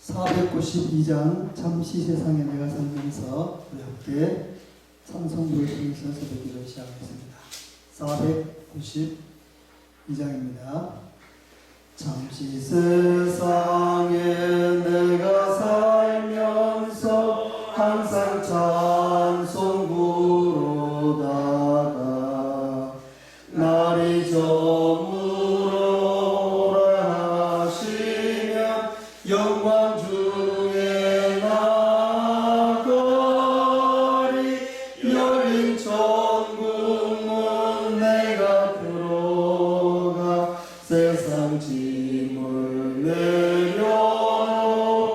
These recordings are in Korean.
492장 잠시 세상에 내가 살면서 우리 함께 찬송부를 통해서 새벽기도를 시작하겠습니다. 492장입니다. 잠시 세상에 내가 살면서 항상 찬송 부르다가 날이 저물어라 하시면 영광 중에 나가리 열린 천국문 내가 들어가 세상 짐을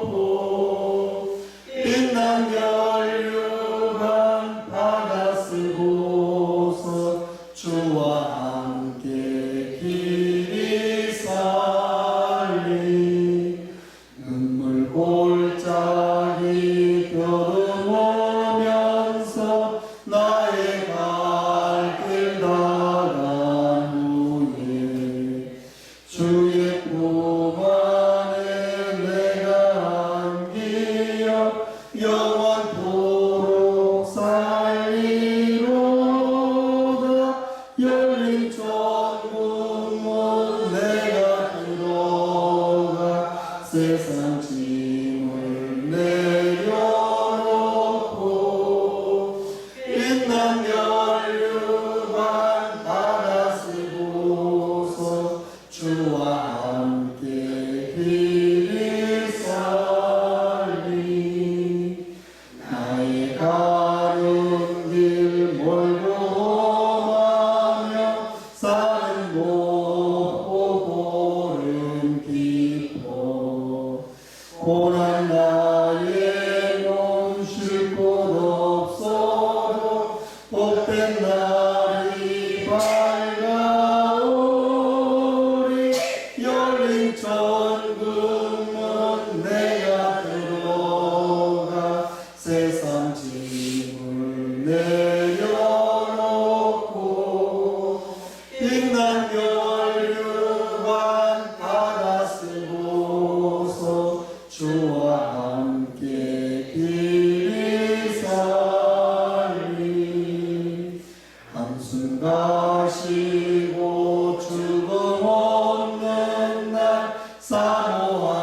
내려놓고 빛난 연료관 받아 쓰고서 주와 함께 길이 살리 눈물 골짜기 겨루면서 나의 갈 길 다간 후에 주의 품 안에 내가 안기어 영원토록 살리로다 열린 천국문 내가 들어가 세상 짐을 내려놓고 빛난 연료관 받아 쓰고서 주와 함께 길이 살리 나의 가는 길 멀고 험하며 산은 높고 고름 깊어 고난 나의 몸 쉴 곳 없어도 복된 날이 밝아오리 열린 천국문 내가 들어가 세상 짐을 내려놓고 빛난 연료관 받아 쓰고서 주와 함께 길이 살리 한숨 가시고 죽음 없는 날 사모하며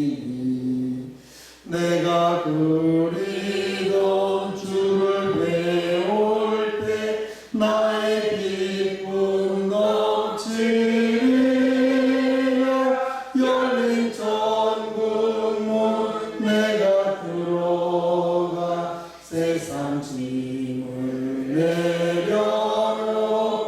기다리니 내가 그리던 주를 배울 때 나의 기쁨 넘치리라 열린 천국문 내가 들어가 세상 짐을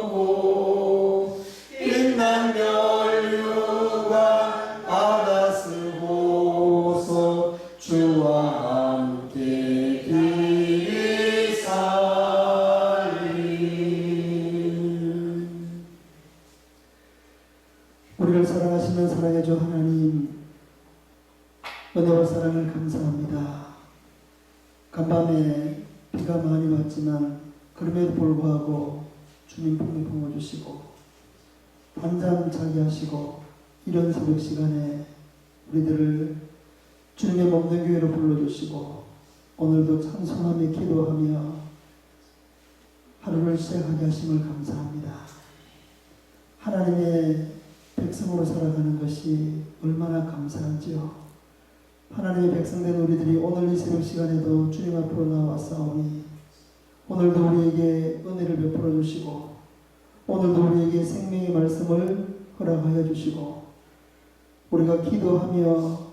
내려놓고 빛난 연료관 받아 쓰고서 주와 함께 길이 살리 우리를 사랑하시는 사랑의 주 하나님 은혜와 사랑을 감사합니다. 간밤에 비가 많이 왔지만 그럼에도 불구하고 주님 품에 품어주시고 한잠 자게 하시고 이런 새벽 시간에 우리들을 주님의 몸된 교회로 불러주시고 오늘도 찬송하며 기도하며 하루를 시작하게 하심을 감사합니다. 하나님의 백성으로 살아가는 것이 얼마나 감사한지요. 하나님의 백성된 우리들이 오늘 이 새벽 시간에도 주님 앞으로 나와싸우니 오늘도 우리에게 은혜를 베풀어 주시고 오늘도 우리에게 생명의 말씀을 허락하여 주시고 우리가 기도하며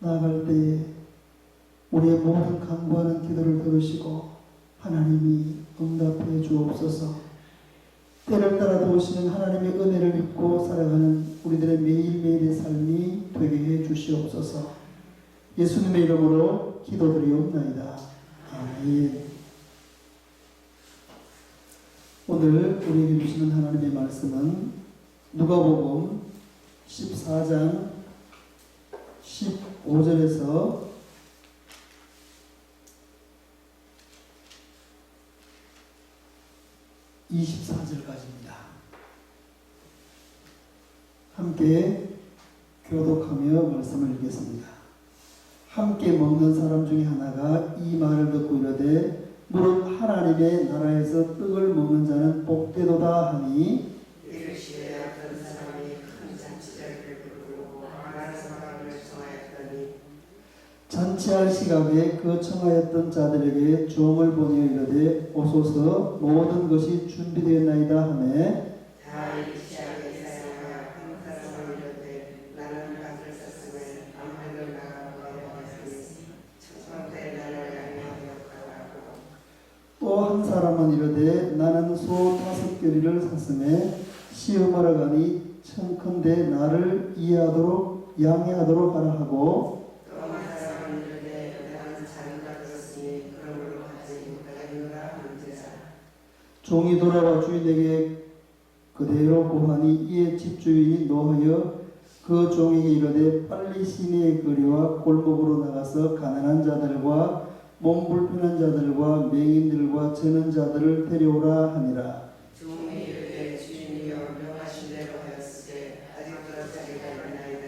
나아갈 때에 우리의 모든 간구하는 기도를 들으시고 하나님이 응답해 주옵소서. 때를 따라 도우시는 하나님의 은혜를 믿고 살아가는 우리들의 매일매일의 삶이 되게 해 주시옵소서. 예수님의 이름으로 기도드리옵나이다. 아멘. 오늘 우리에게 주시는 하나님의 말씀은 누가복음 14장 15절에서 24절까지입니다. 함께 교독하며 말씀을 읽겠습니다. 함께 먹는 사람 중에 하나가 이 말을 듣고 이르되 무릇 하나님의 나라에서 떡을 먹는 자는 복되도다 하니 이르시되 어떤 사람이 큰 잔치자를 부르고 많은 사람을 청하였더니 잔치할 시각에 그 청하였던 자들에게 종을 보내어 이르되 오소서 모든 것이 준비되었나이다 하매 다 이르시하게 사용하여 한 사람을 이르되 나는 밭을 샀으면 아무데나 나가고 하였으니 청컨대 나를 양해하여 가라고 또 한 사람은 이르되 나는 소 5겨리를 샀음에 시험하러 가니 청컨대 나를 이해하도록 양해하도록 하라 하고 또 한 사람은 이르되 나는 자유가 들었으니 그러므로 하지 못하겠노라 한지라 종이 돌아와 주인에게 그대로 고하니 이에 집주인이 노하여 그 종에게 이르되 빨리 시내의 거리와 골목으로 나가서 가난한 자들과 몸 불편한 자들과 맹인들과 저는 자들을 데려오라 하니라. 종이 이르되 주인이여 명하신 대로 하였으되 아직도 자리가 있나이다.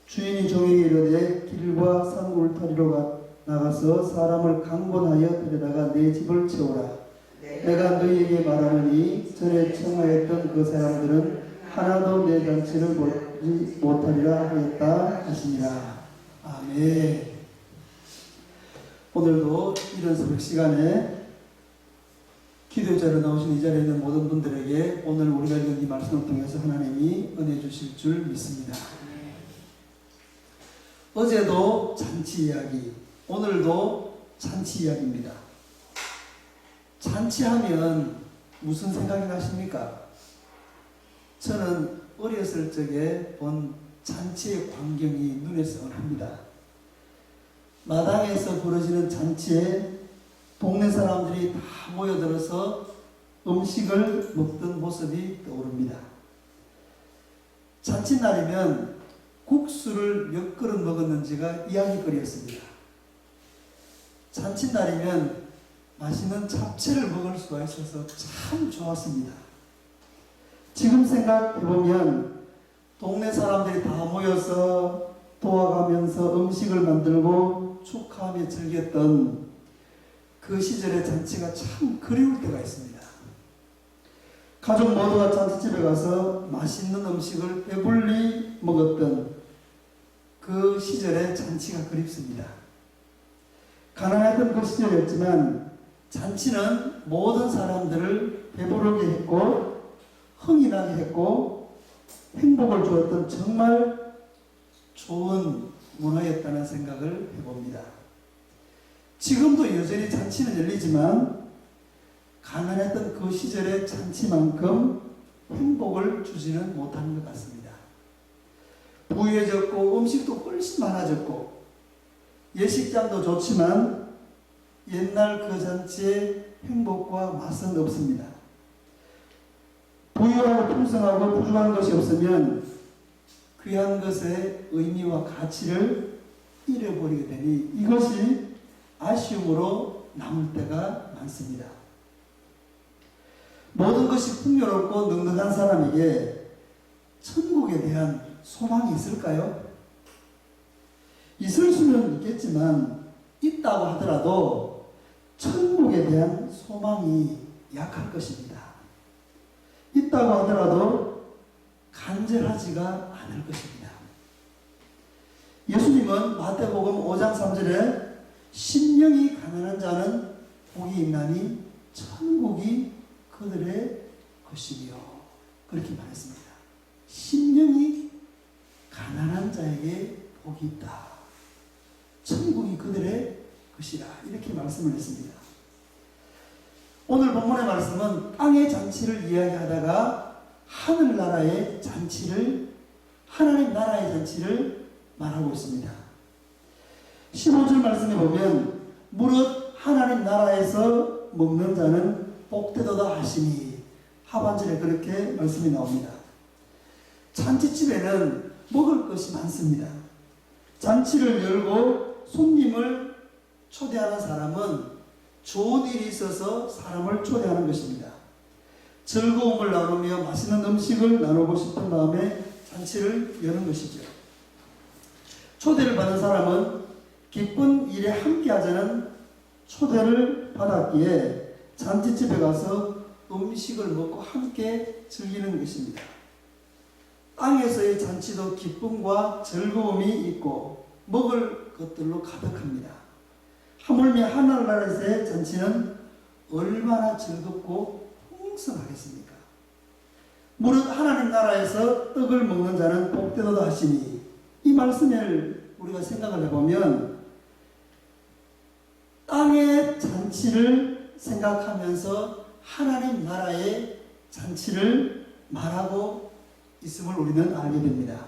주인이 종에게 이르되 길과 산 울타리로 나가서 사람을 강권하여 데려다가 내 집을 채우라. 내가 너희에게 말하노니 전에 청하였던 그 사람들은 하나도 내 잔치를 보지 못하리라 하였다 하시니라. 아멘. 오늘도 이런 새벽 시간에 기도의 자리에 나오신 이 자리에 있는 모든 분들에게 오늘 우리가 읽은 이 말씀을 통해서 하나님이 은혜 주실 줄 믿습니다. 어제도 잔치 이야기, 오늘도 잔치 이야기입니다. 잔치하면 무슨 생각이 나십니까? 저는 어렸을 적에 본 잔치의 광경이 눈에 선합니다. 마당에서 벌어지는 잔치에 동네 사람들이 다 모여들어서 음식을 먹던 모습이 떠오릅니다. 잔칫날이면 국수를 몇 그릇 먹었는지가 이야기거리였습니다. 잔칫날이면 맛있는 잡채를 먹을 수가 있어서 참 좋았습니다. 지금 생각해보면 동네 사람들이 다 모여서 도와가면서 음식을 만들고 축하하며 즐겼던 그 시절의 잔치가 참 그리울 때가 있습니다. 가족 모두가 잔치집에 가서 맛있는 음식을 배불리 먹었던 그 시절의 잔치가 그립습니다. 가난했던 그 시절이었지만 잔치는 모든 사람들을 배부르게 했고 흥이 나게 했고 행복을 주었던 정말 좋은 문화였다는 생각을 해봅니다. 지금도 여전히 잔치는 열리지만 가난했던 그 시절의 잔치만큼 행복을 주지는 못하는 것 같습니다. 부유해졌고 음식도 훨씬 많아졌고 예식장도 좋지만 옛날 그 잔치의 행복과 맛은 없습니다. 부유하고 풍성하고 부족한 것이 없으면 귀한 것의 의미와 가치를 잃어버리게 되니 이것이 아쉬움으로 남을 때가 많습니다. 모든 것이 풍요롭고 넉넉한 사람에게 천국에 대한 소망이 있을까요? 있을 수는 있겠지만 있다고 하더라도 천국에 대한 소망이 약할 것입니다. 있다고 하더라도 간절하지가 않을 것입니다. 예수님은 마태복음 5장 3절에 심령이 가난한 자는 복이 있나니 천국이 그들의 것이며 그렇게 말했습니다. 심령이 가난한 자에게 복이 있다. 천국이 그들의 것이라 이렇게 말씀을 했습니다. 오늘 본문의 말씀은 땅의 잔치를 이야기하다가 하늘나라의 잔치를 하나님 나라의 잔치를 말하고 있습니다. 15절 말씀에 보면 무릇 하나님 나라에서 먹는 자는 복되도다 하시니 하반절에 그렇게 말씀이 나옵니다. 잔치집에는 먹을 것이 많습니다. 잔치를 열고 손님을 초대하는 사람은 좋은 일이 있어서 사람을 초대하는 것입니다. 즐거움을 나누며 맛있는 음식을 나누고 싶은 마음에 잔치를 여는 것이죠. 초대를 받은 사람은 기쁜 일에 함께 하자는 초대를 받았기에 잔치집에 가서 음식을 먹고 함께 즐기는 것입니다. 땅에서의 잔치도 기쁨과 즐거움이 있고 먹을 것들로 가득합니다. 하물며 하늘나라에서의 잔치는 얼마나 즐겁고 풍성하겠습니까? 무릇 하나님 나라에서 떡을 먹는 자는 복되도다 하시니, 이 말씀을 우리가 생각을 해보면 땅의 잔치를 생각하면서 하나님 나라의 잔치를 말하고 있음을 우리는 알게 됩니다.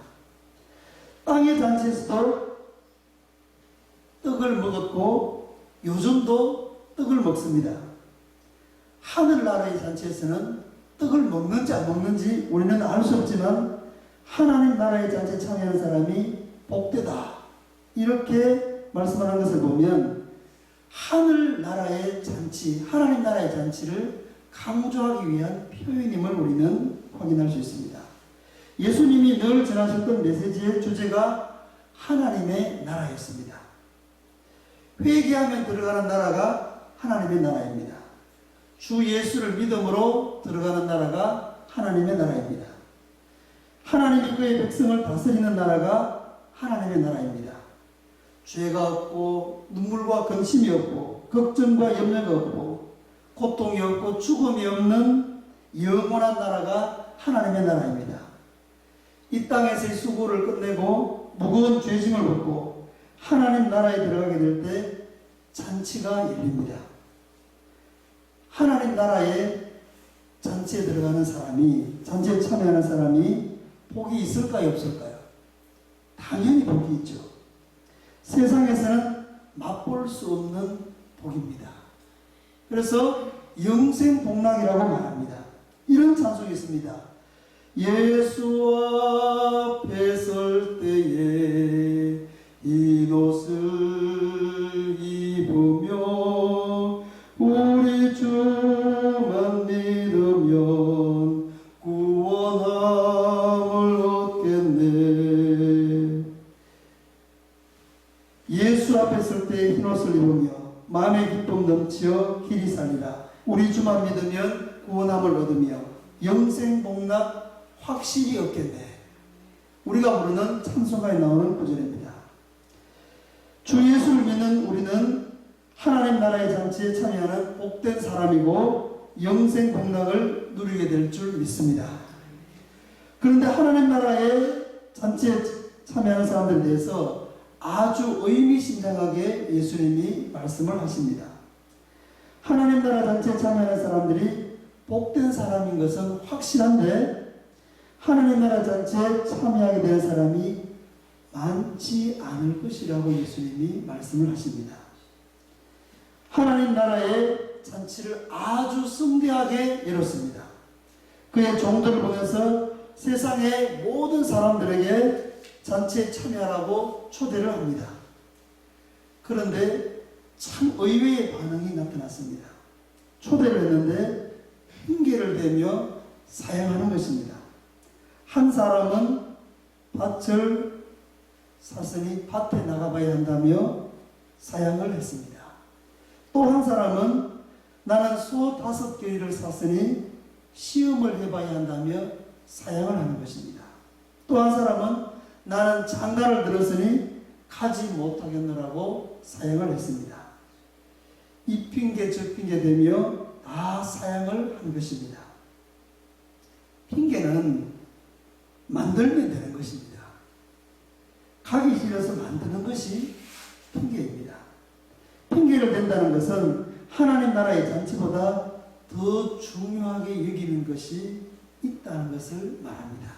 땅의 잔치에서도 떡을 먹었고 요즘도 떡을 먹습니다. 하늘나라의 잔치에서는 떡을 먹는지 안 먹는지 우리는 알 수 없지만 하나님 나라의 잔치에 참여하는 사람이 복되다, 이렇게 말씀하는 것을 보면 하늘나라의 잔치, 하나님 나라의 잔치를 강조하기 위한 표현임을 우리는 확인할 수 있습니다. 예수님이 늘 전하셨던 메시지의 주제가 하나님의 나라였습니다. 회개하면 들어가는 나라가 하나님의 나라입니다. 주 예수를 믿음으로 들어가는 나라가 하나님의 나라입니다. 하나님이 그의 백성을 다스리는 나라가 하나님의 나라입니다. 죄가 없고 눈물과 근심이 없고 걱정과 염려가 없고 고통이 없고 죽음이 없는 영원한 나라가 하나님의 나라입니다. 이 땅에서의 수고를 끝내고 무거운 죄짐을 벗고 하나님 나라에 들어가게 될 때 잔치가 열립니다. 하나님 나라의 잔치에 들어가는 사람이, 잔치에 참여하는 사람이 복이 있을까요, 없을까요? 당연히 복이 있죠. 세상에서는 맛볼 수 없는 복입니다. 그래서 영생복락이라고 말합니다. 이런 찬송이 있습니다. 예수 앞에 설 때에 이 옷을 입으며 우리 주만 믿으면 구원함을 얻겠네. 예수 앞에 설 때 흰옷을 입으며 마음의 기쁨 넘치어 길이 살리라. 우리 주만 믿으면 구원함을 얻으며 영생복락 확실히 얻겠네. 우리가 부르는 찬송가에 나오는 구절입니다. 주 예수를 믿는 우리는 하나님 나라의 잔치에 참여하는 복된 사람이고 영생복락을 누리게 될 줄 믿습니다. 그런데 하나님 나라의 잔치에 참여하는 사람들에 대해서 아주 의미심장하게 예수님이 말씀을 하십니다. 하나님 나라 잔치에 참여하는 사람들이 복된 사람인 것은 확실한데 하나님 나라 잔치에 참여하게 될 사람이 많지 않을 것이라고 예수님이 말씀을 하십니다. 하나님 나라의 잔치를 아주 성대하게 열었습니다. 그의 종들을 보내서 세상의 모든 사람들에게 잔치에 참여하라고 초대를 합니다. 그런데 참 의외의 반응이 나타났습니다. 초대를 했는데 핑계를 대며 사양하는 것입니다. 한 사람은 밭을 샀으니 밭에 나가봐야 한다며 사양을 했습니다. 또 한 사람은 나는 소 5개를 샀으니 시험을 해봐야 한다며 사양을 하는 것입니다. 또 한 사람은 나는 장가를 들었으니 가지 못하겠노라고 사양을 했습니다. 이 핑계 저 핑계 대며 다 사양을 한 것입니다. 핑계는 만들면 되는 것입니다. 가기 싫어서 만드는 것이 핑계입니다. 핑계를 댄다는 것은 하나님 나라의 잔치보다 더 중요하게 여기는 것이 있다는 것을 말합니다.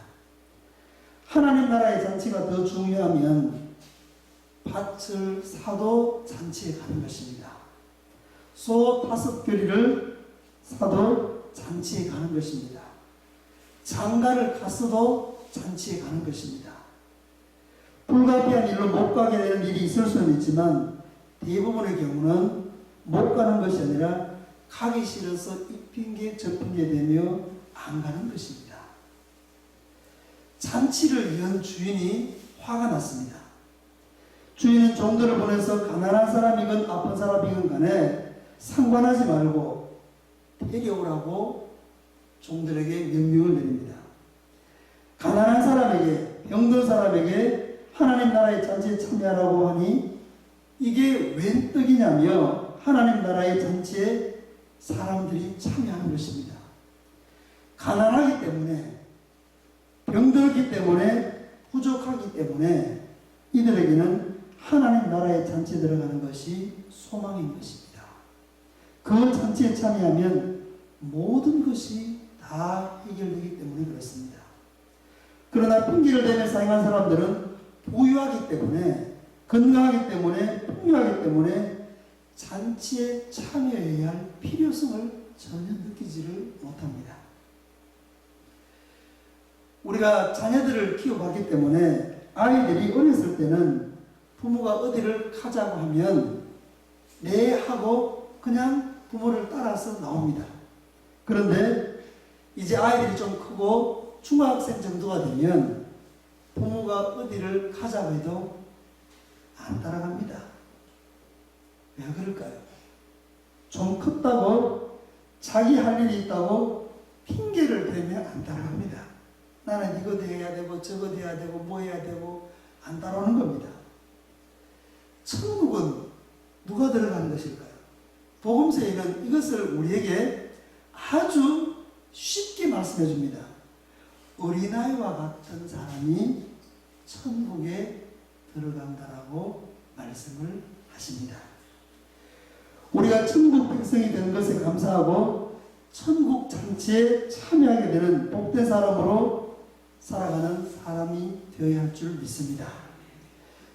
하나님 나라의 잔치가 더 중요하면 밭을 사도 잔치에 가는 것입니다. 소 5겨리를 사도 잔치에 가는 것입니다. 장가를 갔어도 잔치에 가는 것입니다. 불가피한 일로 못 가게 되는 일이 있을 수는 있지만 대부분의 경우는 못 가는 것이 아니라 가기 싫어서 이 핑계 저 핑계 대며 안 가는 것입니다. 잔치를 연 주인이 화가 났습니다. 주인은 종들을 보내서 가난한 사람이건 아픈 사람이건 간에 상관하지 말고 데려오라고 종들에게 명령을 내립니다. 가난한 사람에게, 병든 사람에게 하나님 나라의 잔치에 참여하라고 하니 이게 웬 떡이냐며 하나님 나라의 잔치에 사람들이 참여하는 것입니다. 가난하기 때문에, 병들기 때문에, 부족하기 때문에 이들에게는 하나님 나라의 잔치에 들어가는 것이 소망인 것입니다. 그 잔치에 참여하면 모든 것이 다 해결되기 때문에 그렇습니다. 그러나 핑계를 대며 사용한 사람들은 부유하기 때문에, 건강하기 때문에, 풍요하기 때문에 잔치에 참여해야 할 필요성을 전혀 느끼지를 못합니다. 우리가 자녀들을 키워봤기 때문에 아이들이 어렸을 때는 부모가 어디를 가자고 하면 네 하고 그냥 부모를 따라서 나옵니다. 그런데 이제 아이들이 좀 크고 중학생 정도가 되면 부모가 어디를 가자고 해도 안 따라갑니다. 왜 그럴까요? 좀 컸다고 자기 할 일이 있다고 핑계를 대면 안 따라갑니다. 나는 이거 해야 되고 저거 해야 되고 뭐 해야 되고 안 따라오는 겁니다. 천국은 누가 들어가는 것일까요? 복음서에는 이것을 우리에게 아주 쉽게 말씀해 줍니다. 어린아이와 같은 사람이 천국에 들어간다라고 말씀을 하십니다. 우리가 천국 백성이 된 것에 감사하고 천국 잔치에 참여하게 되는 복된 사람으로 살아가는 사람이 되어야 할 줄 믿습니다.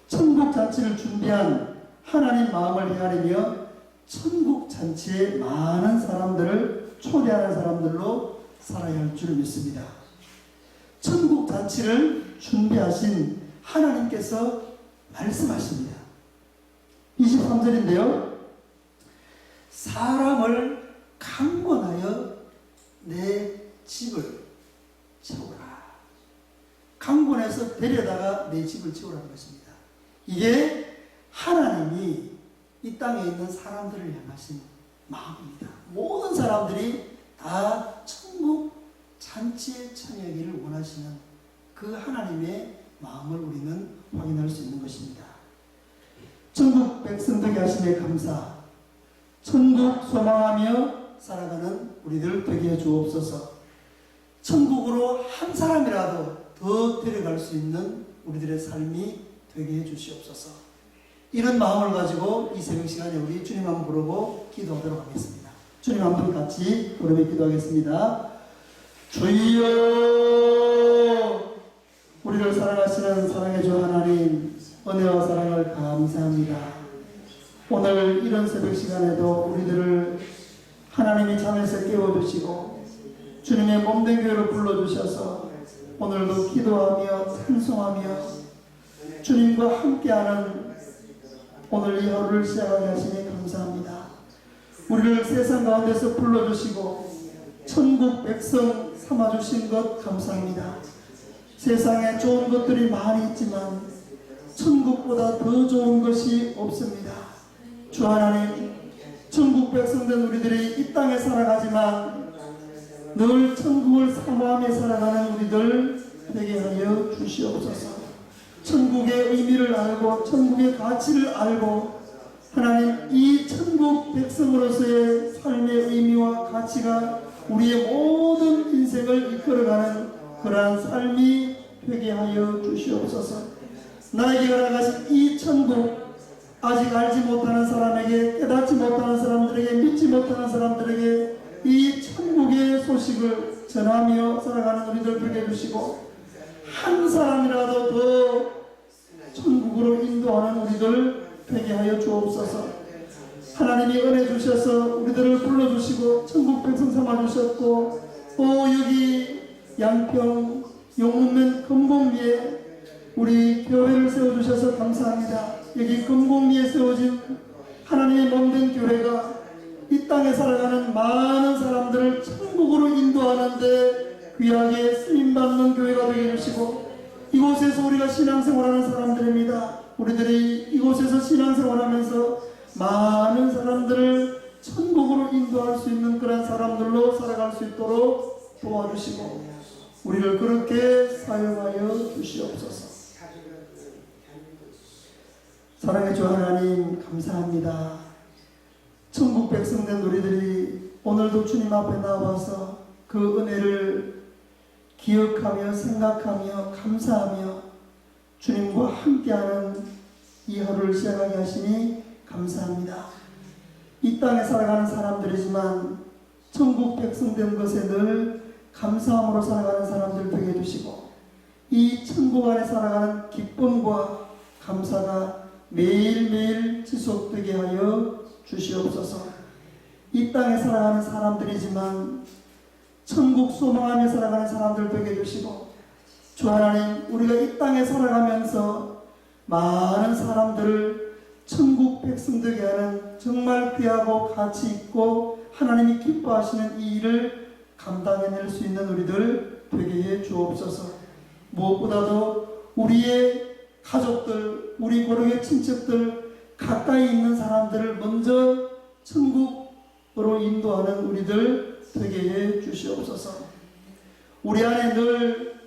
천국 잔치를 준비한 하나님 마음을 헤아리며 천국 잔치에 많은 사람들을 초대하는 사람들로 살아야 할 줄 믿습니다. 천국 잔치를 준비하신 하나님께서 말씀하십니다. 23절인데요. 사람을 강권하여 내 집을 채우라. 강권해서 데려다가 내 집을 채우라는 것입니다. 이게 하나님이 이 땅에 있는 사람들을 향하신 마음입니다. 모든 사람들이 다 천국 잔치에 참여하기를 원하시는 그 하나님의 마음을 우리는 확인할 수 있는 것입니다. 천국 백성 되게 하심에 감사, 천국 소망하며 살아가는 우리들 되게 해 주옵소서. 천국으로 한 사람이라도 더 데려갈 수 있는 우리들의 삶이 되게 해 주시옵소서. 이런 마음을 가지고 이 새벽 시간에 우리 주님 한번 부르고 기도하도록 하겠습니다. 주님 한번 같이 부르며 기도하겠습니다. 주여, 우리를 사랑하시는 사랑의 주 하나님, 은혜와 사랑을 감사합니다. 오늘 이런 새벽 시간에도 우리들을 하나님이 잠에서 깨워주시고 주님의 몸된 교회로 불러주셔서 오늘도 기도하며 찬송하며 주님과 함께하는 오늘 이 하루를 시작하게 하시니 감사합니다. 우리를 세상 가운데서 불러주시고 천국 백성 삼아주신 것 감사합니다. 세상에 좋은 것들이 많이 있지만 천국보다 더 좋은 것이 없습니다. 주 하나님, 천국 백성된 우리들이 이 땅에 살아가지만 늘 천국을 사모하며 살아가는 우리들 되게 하여 주시옵소서. 천국의 의미를 알고 천국의 가치를 알고 하나님, 이 천국 백성으로서의 삶의 의미와 가치가 우리의 모든 인생을 이끌어가는 그러한 삶이 되게 하여 주시옵소서. 나에게 허락하신 이 천국, 아직 알지 못하는 사람에게, 깨닫지 못하는 사람들에게, 믿지 못하는 사람들에게 이 천국의 소식을 전하며 살아가는 우리들 되게 해주시고 한 사람이라도 더 천국으로 인도하는 우리들 되게 하여 주옵소서. 하나님이 은혜 주셔서 우리들을 불러주시고 천국 백성 삼아주셨고 여기 양평 용문면 금곡리에 우리 교회를 세워주셔서 감사합니다. 여기 금곡리에 세워진 하나님의 몸된 교회가 이 땅에 살아가는 많은 사람들을 천국으로 인도하는데 귀하게 쓰임받는 교회가 되게 해주시고 이곳에서 우리가 신앙생활하는 사람들입니다. 우리들이 이곳에서 신앙생활하면서 많은 사람들을 천국으로 인도할 수 있는 그런 사람들로 살아갈 수 있도록 도와주시고 우리를 그렇게 사용하여 주시옵소서. 사랑의 주 하나님 감사합니다. 천국 백성된 우리들이 오늘도 주님 앞에 나와서 그 은혜를 기억하며 생각하며 감사하며 주님과 함께하는 이 하루를 시작하게 하시니 감사합니다. 이 땅에 살아가는 사람들이지만 천국 백성된 것에 늘 감사함으로 살아가는 사람들 되게 해주시고 이 천국 안에 살아가는 기쁨과 감사가 매일매일 지속되게 하여 주시옵소서. 이 땅에 살아가는 사람들이지만 천국 소망하며 살아가는 사람들 되게 해주시고 주 하나님 우리가 이 땅에 살아가면서 많은 사람들을 천국 백성 되게 하는 정말 귀하고 가치 있고 하나님이 기뻐하시는 이 일을 감당해낼 수 있는 우리들 되게 해 주옵소서. 무엇보다도 우리의 가족들, 우리 고령의 친척들, 가까이 있는 사람들을 먼저 천국으로 인도하는 우리들 되게 해 주시옵소서. 우리 안에 늘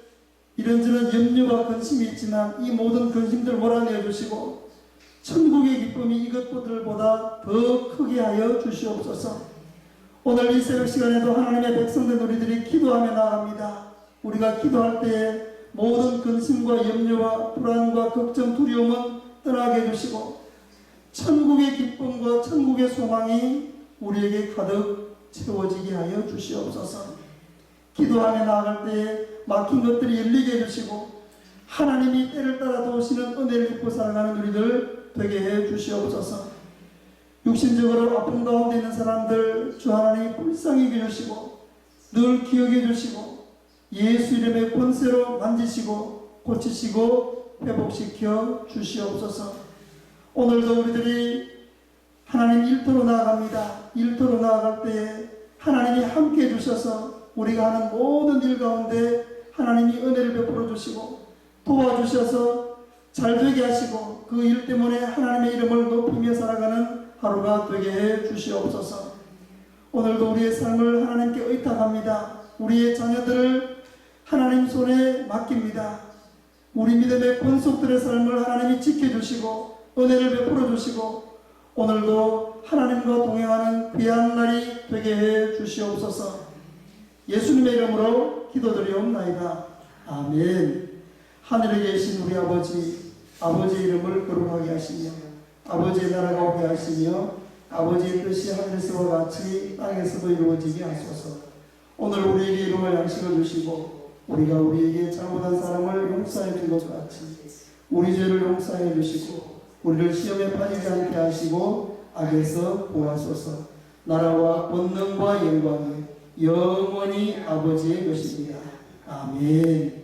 이런저런 염려와 근심이 있지만 이 모든 근심들 몰아내 주시고 천국의 기쁨이 이것들보다 더 크게 하여 주시옵소서. 오늘 이 새벽 시간에도 하나님의 백성된 우리들이 기도하며 나갑니다. 우리가 기도할 때에 모든 근심과 염려와 불안과 걱정, 두려움은 떠나게 해주시고 천국의 기쁨과 천국의 소망이 우리에게 가득 채워지게 하여 주시옵소서. 기도하며 나아갈 때에 막힌 것들이 열리게 해주시고 하나님이 때를 따라 도우시는 은혜를 입고 살아가는 우리들 되게 해 주시옵소서. 육신적으로 아픔 가운데 있는 사람들 주 하나님 불쌍히 여겨주시고 늘 기억해 주시고 예수 이름의 권세로 만지시고 고치시고 회복시켜 주시옵소서. 오늘도 우리들이 하나님 일터로 나아갑니다. 일터로 나아갈 때에 하나님이 함께 해주셔서 우리가 하는 모든 일 가운데 하나님이 은혜를 베풀어 주시고 도와주셔서 잘 되게 하시고 그 일 때문에 하나님의 이름을 높이며 살아가는 하루가 되게 해 주시옵소서. 오늘도 우리의 삶을 하나님께 의탁합니다. 우리의 자녀들을 하나님 손에 맡깁니다. 우리 믿음의 권속들의 삶을 하나님이 지켜주시고 은혜를 베풀어 주시고 오늘도 하나님과 동행하는 귀한 날이 되게 해 주시옵소서. 예수님의 이름으로 기도드리옵나이다. 아멘. 하늘에 계신 우리 아버지, 아버지의 이름을 거룩하게 하시며 아버지의 나라가 오게 하시며 아버지의 뜻이 하늘에서와 같이 땅에서도 이루어지게 하소서. 오늘 우리에게 일용할 양식을 주시고 우리가 우리에게 잘못한 사람을 용서해 준 것 같이 우리 죄를 용서해 주시고 우리를 시험에 빠지지 않게 하시고 악에서 구하소서. 나라와 권능과 영광이 영원히 아버지의 것입니다. 아멘.